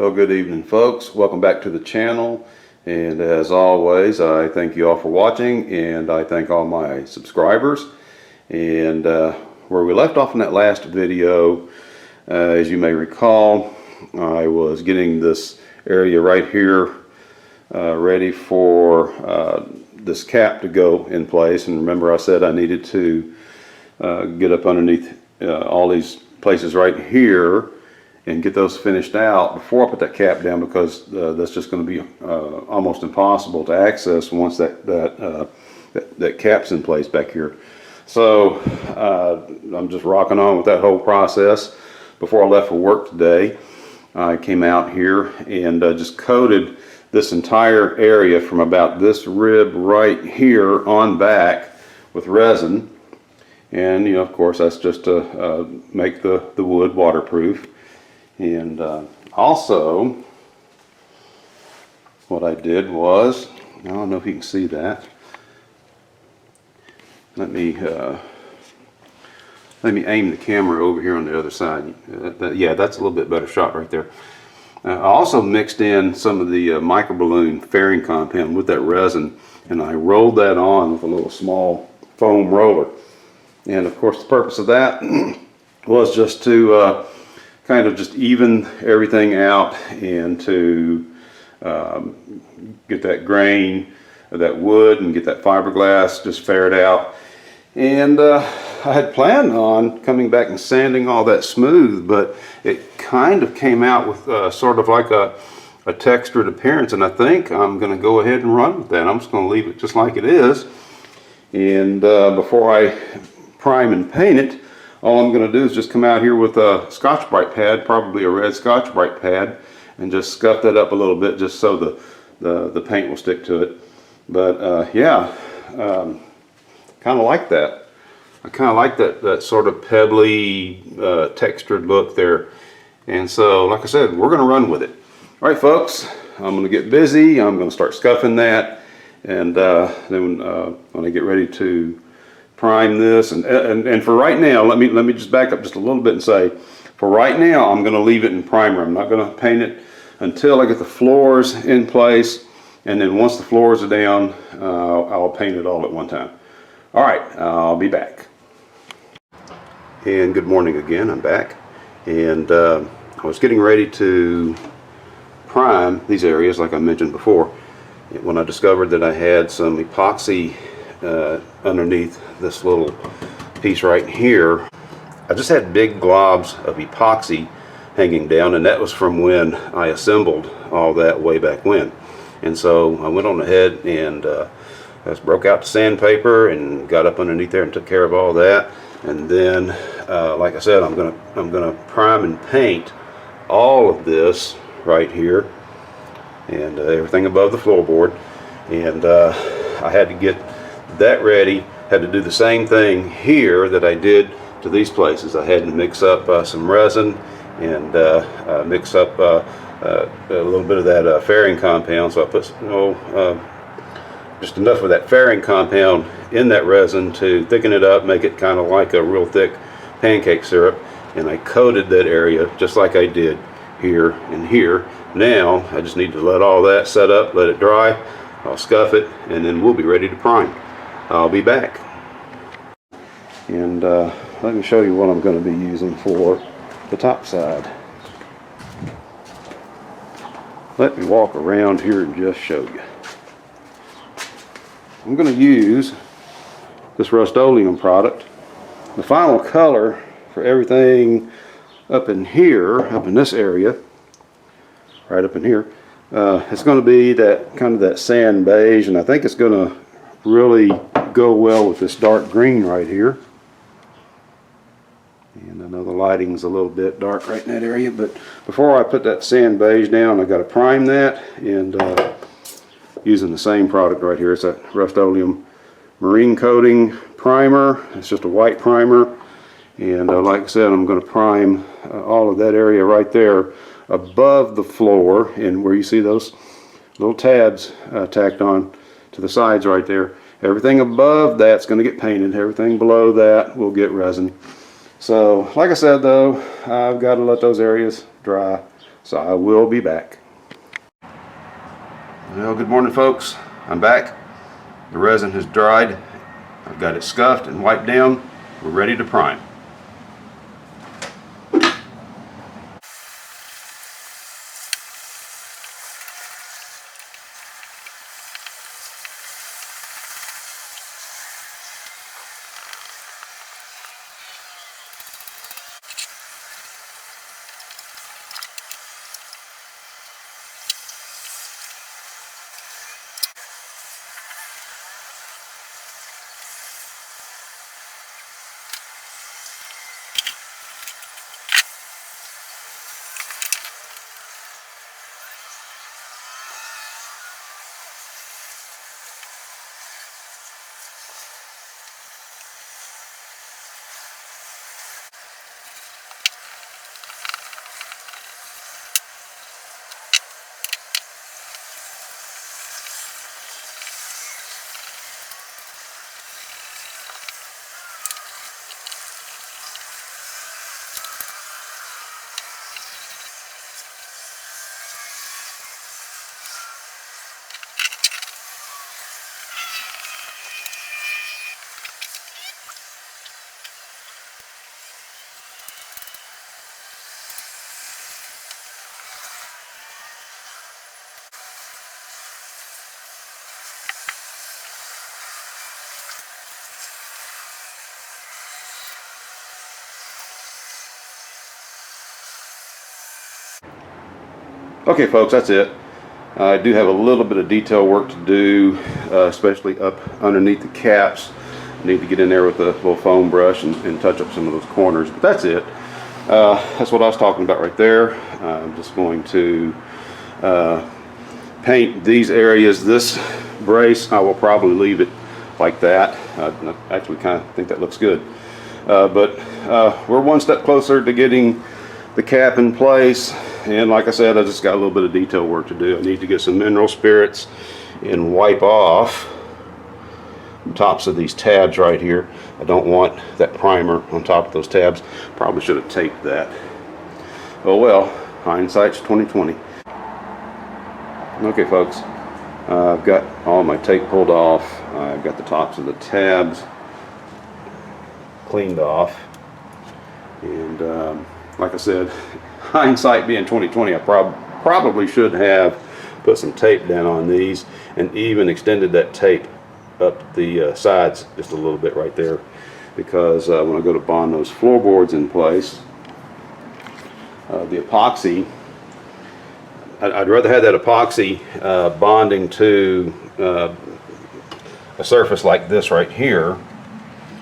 Well, good evening, folks. Welcome back to the channel. And as always, I thank you all for watching, and I thank all my subscribers. And where we left off in that last video, as you may recall, I was getting this area right here ready for this cap to go in place. And remember, I said I needed to get up underneath all these places right here and get those finished out before I put that cap down, because that's just going to be almost impossible to access once that cap's in place back here. So I'm just rocking on with that whole process. Before I left for work today, I came out here and just coated this entire area from about this rib right here on back with resin. And of course, that's just to make the wood waterproof. And also, what I did was, I don't know if you can see that. Let me aim the camera over here on the other side. Yeah, that's a little bit better shot right there. I also mixed in some of the microballoon fairing compound with that resin, and I rolled that on with a little small foam roller. And of course, the purpose of that was just to kind of just even everything out and to get that grain of that wood and get that fiberglass just faired out. And I had planned on coming back and sanding all that smooth, but it kind of came out with sort of like a textured appearance, and I think I'm going to go ahead and run with that. I'm just going to leave it just like it is. And before I prime and paint it, all I'm going to do is just come out here with a Scotch-Brite pad, probably a red Scotch-Brite pad, and just scuff that up a little bit just so the paint will stick to it. But yeah, kind of like that. I kind of like that sort of pebbly, textured look there. And so, like I said, we're going to run with it. All right, folks, I'm going to get busy. I'm going to start scuffing that, and then when I get ready to prime this, and for right now, let me just back up just a little bit and say, for right now, I'm going to leave it in primer. I'm not going to paint it until I get the floors in place, and then once the floors are down, I'll paint it all at one time. All right, I'll be back. And good morning again. I'm back, and I was getting ready to prime these areas like I mentioned before when I discovered that I had some epoxy underneath this little piece right here. I just had big globs of epoxy hanging down, and that was from when I assembled all that way back when. And so I went on ahead and just broke out the sandpaper and got up underneath there and took care of all that. And then like I said, I'm gonna prime and paint all of this right here and everything above the floorboard. And I had to get that ready. Had to do the same thing here that I did to these places. I had to mix up some resin and mix up a little bit of that fairing compound. So I put just enough of that fairing compound in that resin to thicken it up, make it kind of like a real thick pancake syrup, and I coated that area just like I did here and here. Now I just need to let all that set up, let it dry. I'll scuff it, and then we'll be ready to prime. I'll be back. And let me show you what I'm going to be using for the top side. Let me walk around here and just show you. I'm going to use this Rust-Oleum product. The final color for everything up in here, up in this area, right up in here, it's going to be that kind of that sand beige, and I think it's going to really go well with this dark green right here. And I know the lighting's a little bit dark right in that area, but before I put that sand beige down, I got to prime that, and using the same product right here. It's that Rust-Oleum marine coating primer. It's just a white primer, and like I said, I'm going to prime all of that area right there above the floor, and where you see those little tabs tacked on to the sides right there. Everything above that's going to get painted. Everything below that will get resin. So like I said though, I've got to let those areas dry So I will be back. Well, good morning, folks. I'm back. The resin has dried. I've got it scuffed and wiped down. We're ready to prime. Okay, folks, that's it. I do have a little bit of detail work to do, especially up underneath the caps. I need to get in there with a little foam brush and touch up some of those corners, but that's it. That's what I was talking about right there. I'm just going to paint these areas. This brace, I will probably leave it like that. I actually kind of think that looks good. But we're one step closer to getting the cap in place. And like I said, I just got a little bit of detail work to do. I need to get some mineral spirits and wipe off the tops of these tabs right here. I don't want that primer on top of those tabs. Probably should have taped that. Oh well, hindsight's 2020. Okay, folks, I've got all my tape pulled off. I've got the tops of the tabs cleaned off, and like I said, hindsight being 2020, I probably should have put some tape down on these and even extended that tape up the sides just a little bit right there, because when I go to bond those floorboards in place, the epoxy, I'd rather have that epoxy bonding to a surface like this right here,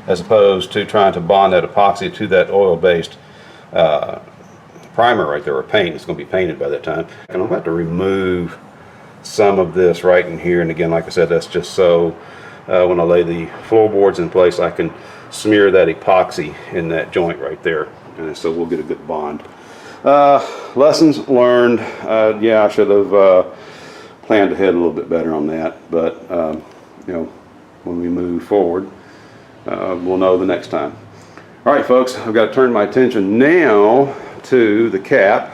as opposed to trying to bond that epoxy to that oil-based primer right there, or paint. It's going to be painted by that time. And I'm about to remove some of this right in here, and again, like I said, that's just so when I lay the floorboards in place, I can smear that epoxy in that joint right there, and so we'll get a good bond. Lessons learned. Yeah, I should have planned ahead a little bit better on that, but you know, when we move forward, we'll know the next time. All right, folks, I've got to turn my attention now to the cap,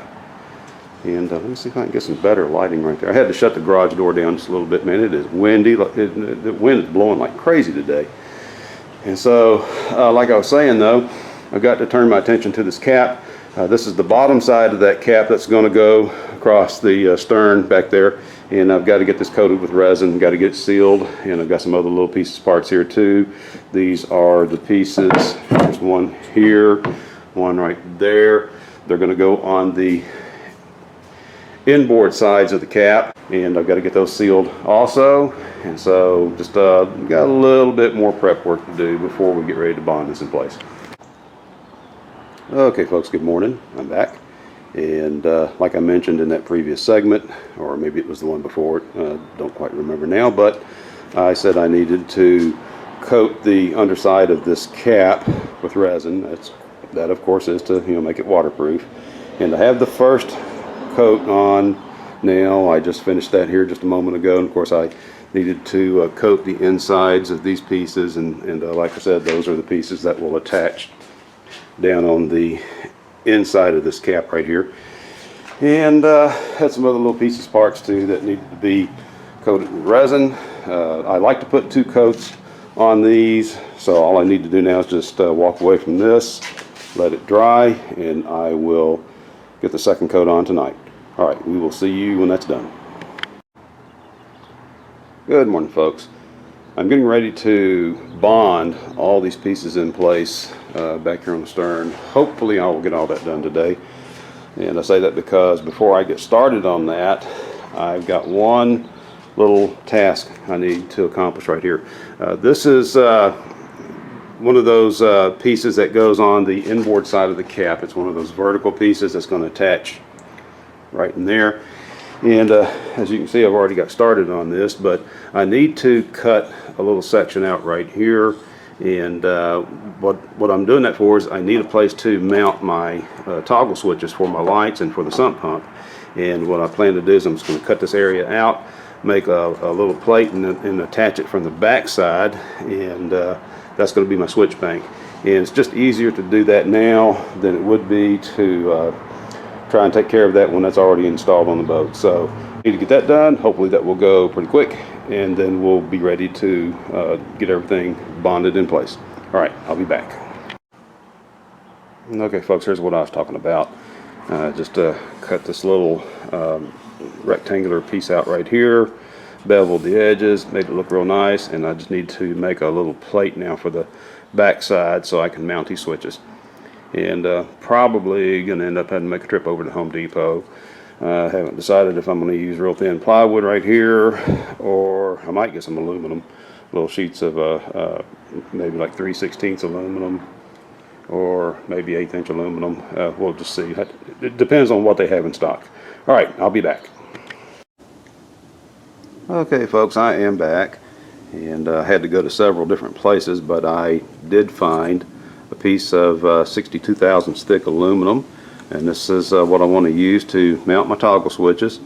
and let me see if I can get some better lighting right there. I had to shut the garage door down just a little bit, man. It is windy. The wind is blowing like crazy today, and so like I was saying though, I've got to turn my attention to this cap. This is the bottom side of that cap that's going to go across the stern back there, and I've got to get this coated with resin, got to get it sealed, and I've got some other little pieces, parts here too. These are the pieces. There's one here, one right there. They're going to go on the inboard sides of the cap, and I've got to get those sealed also. And so just got a little bit more prep work to do before we get ready to bond this in place. Okay, folks, good morning. I'm back, and like I mentioned in that previous segment, or maybe it was the one before it, don't quite remember now, but I said I needed to coat the underside of this cap with resin. That of course is to, you know, make it waterproof, and to have the first coat on now. I just finished that here just a moment ago, and of course I needed to coat the insides of these pieces, and like I said, those are the pieces that will attach down on the inside of this cap right here. And had some other little pieces, parts too, that needed to be coated in resin. I like to put 2 coats on these, so all I need to do now is just walk away from this, let it dry, and I will get the second coat on tonight. All right, we will see you when that's done. Good morning, folks. I'm getting ready to bond all these pieces in place back here on the stern. Hopefully I will get all that done today. And I say that because before I get started on that, I've got one little task I need to accomplish right here. This is one of those pieces that goes on the inboard side of the cap. It's one of those vertical pieces that's going to attach right in there. And as you can see, I've already got started on this, but I need to cut a little section out right here. And what I'm doing that for is I need a place to mount my toggle switches for my lights and for the sump pump. And what I plan to do is I'm just going to cut this area out, make a little plate, and attach it from the back side, and that's going to be my switch bank. And it's just easier to do that now than it would be to try and take care of that when that's already installed on the boat. So I need to get that done. Hopefully that will go pretty quick, and then we'll be ready to get everything bonded in place. All right, I'll be back. Okay, folks, here's what I was talking about. Just cut this little rectangular piece out right here, beveled the edges, made it look real nice, and I just need to make a little plate now for the back side so I can mount these switches. And probably going to end up having to make a trip over to Home Depot. I haven't decided if I'm going to use real thin plywood right here, or I might get some aluminum, little sheets of maybe like 3/16 aluminum, or maybe 1/8 inch aluminum. We'll just see. It depends on what they have in stock. All right, I'll be back. Okay, folks, I am back, and I had to go to several different places, but I did find a piece of 62 thousandths thick aluminum, and this is what I want to use to mount my toggle switches.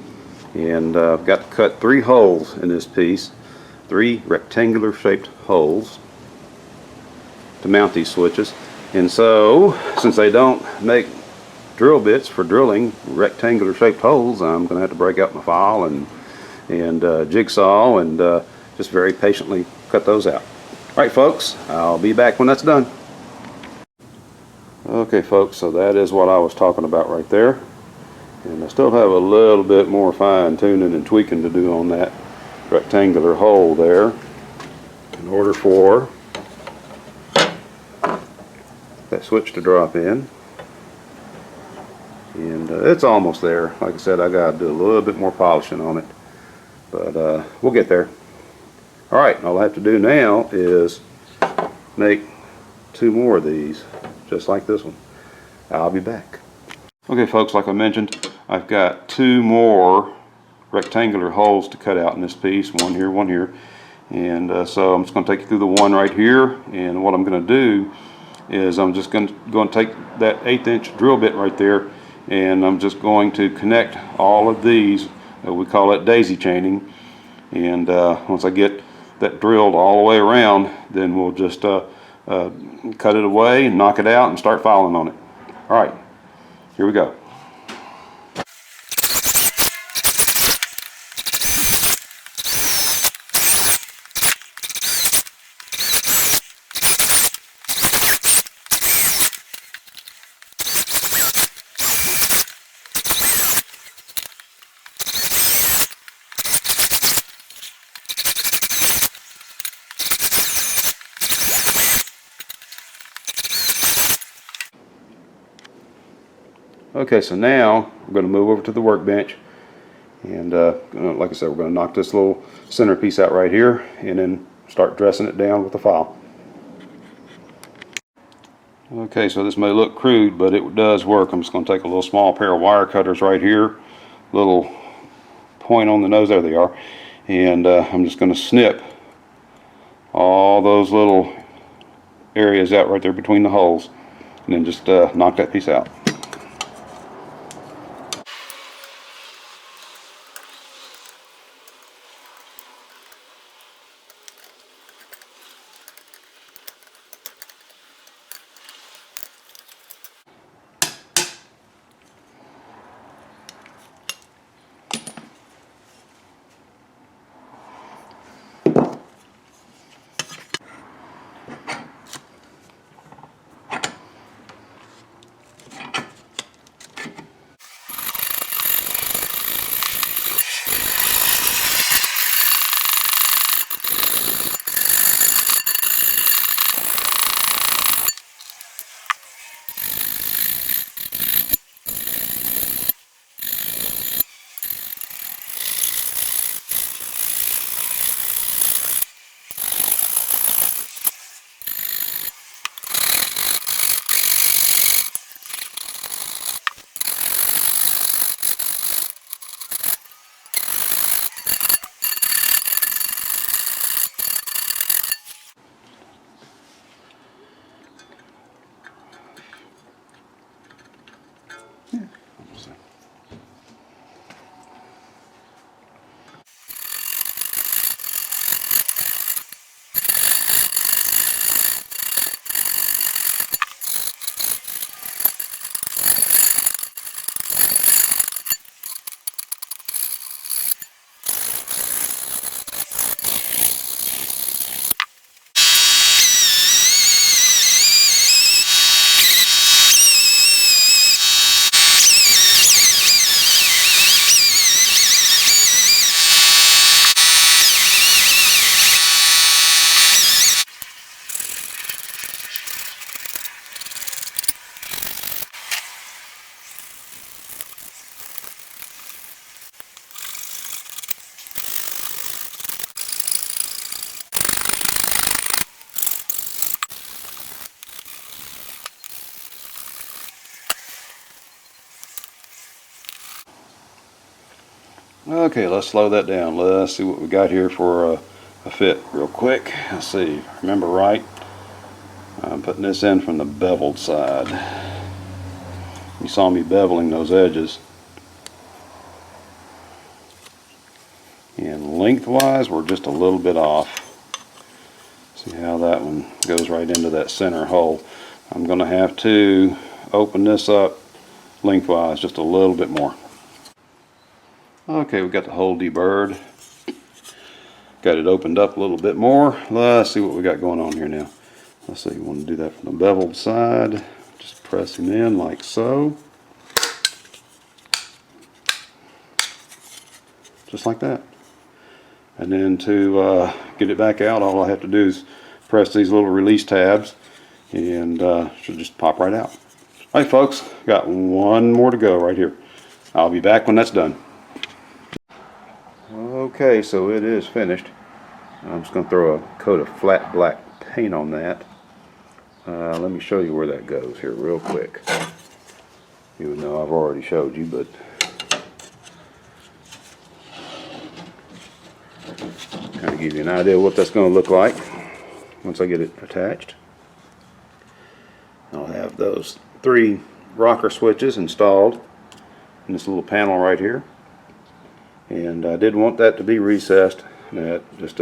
And I've got to cut 3 holes in this piece, 3 rectangular shaped holes to mount these switches. And so, since they don't make drill bits for drilling rectangular shaped holes, I'm going to have to break out my file and jigsaw and just very patiently cut those out. All right, folks, I'll be back when that's done. Okay, folks, so that is what I was talking about right there, and I still have a little bit more fine tuning and tweaking to do on that rectangular hole there in order for that switch to drop in. And it's almost there. Like I said, I got to do a little bit more polishing on it, but we'll get there. All right, all I have to do now is make 2 more of these, just like this one. I'll be back. Okay, folks, like I mentioned, I've got 2 more rectangular holes to cut out in this piece, one here. And so I'm just going to take you through the one right here, and what I'm going to do is I'm just going to take that 1/8 inch drill bit right there, and I'm just going to connect all of these. We call it daisy chaining. And once I get that drilled all the way around, then we'll just cut it away and knock it out and start filing on it. All right, here we go. Okay, so now we're going to move over to the workbench, and like I said, we're going to knock this little center piece out right here and then start dressing it down with the file. Okay, so this may look crude, but it does work. I'm just going to take a little small pair of wire cutters right here, little point on the nose, there they are, and I'm just going to snip all those little areas out right there between the holes, and then just knock that piece out. Okay, let's slow that down. Let's see what we got here for a fit real quick. Let's see, remember right, I'm putting this in from the beveled side. You saw me beveling those edges. And lengthwise, we're just a little bit off. See how that one goes right into that center hole. I'm going to have to open this up lengthwise just a little bit more. Okay, we got the hole deburred. Got it opened up a little bit more. Let's see what we got going on here now. Let's see, you want to do that from the beveled side. Just press him in like so. Just like that. And then to get it back out, all I have to do is press these little release tabs and should just pop right out. All right, folks, got one more to go right here. I'll be back when that's done. Okay, so it is finished. I'm just going to throw a coat of flat black paint on that. Let me show you where that goes here real quick. Even though I've already showed you, but kind of give you an idea of what that's going to look like once I get it attached. I'll have those 3 rocker switches installed in this little panel right here. And I did want that to be recessed. That just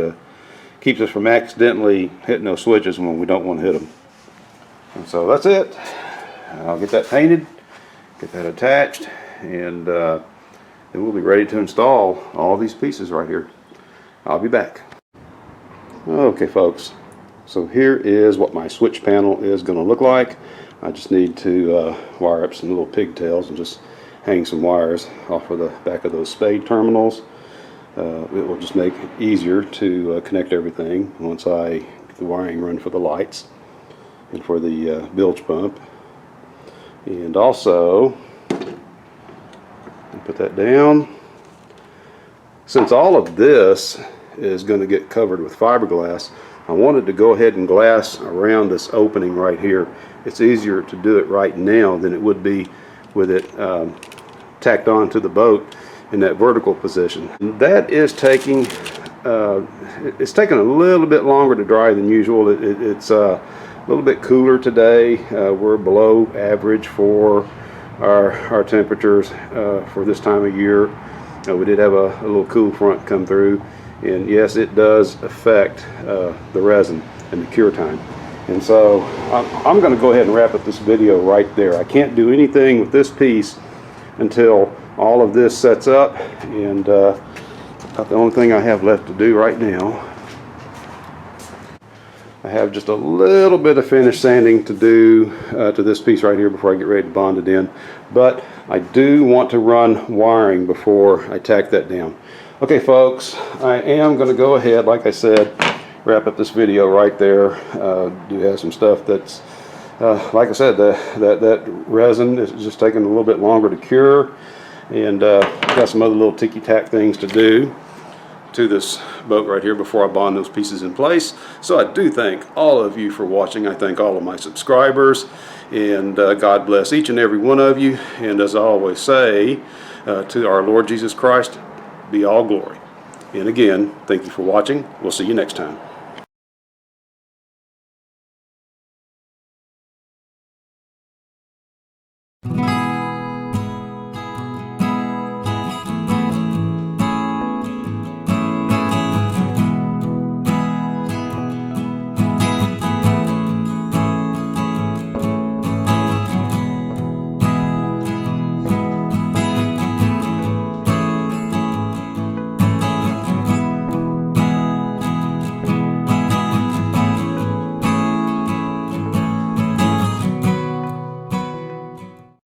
keeps us from accidentally hitting those switches when we don't want to hit them. And so that's it. I'll get that painted, get that attached, and then we'll be ready to install all these pieces right here. I'll be back. Okay, folks. So here is what my switch panel is going to look like. I just need to wire up some little pigtails and just hang some wires off of the back of those spade terminals. It will just make it easier to connect everything once I get the wiring run for the lights and for the bilge pump. And also, put that down. Since all of this is going to get covered with fiberglass, I wanted to go ahead and glass around this opening right here. It's easier to do it right now than it would be with it tacked on to the boat in that vertical position. That is taking it's taking a little bit longer to dry than usual. It's a little bit cooler today. We're below average for our temperatures for this time of year. We did have a little cool front come through, and yes, it does affect the resin and the cure time. And so I'm going to go ahead and wrap up this video right there. I can't do anything with this piece until all of this sets up, and about the only thing I have left to do right now. I have just a little bit of finish sanding to do to this piece right here before I get ready to bond it in, but I do want to run wiring before I tack that down. Okay, folks, I am going to go ahead, like I said, wrap up this video right there. Do have some stuff that's like I said, that resin is just taking a little bit longer to cure, and got some other little ticky-tack things to do to this boat right here before I bond those pieces in place. So I do thank all of you for watching. I thank all of my subscribers, and God bless each and every one of you. And as I always say, to our Lord Jesus Christ be all glory. And again, thank you for watching. We'll see you next time.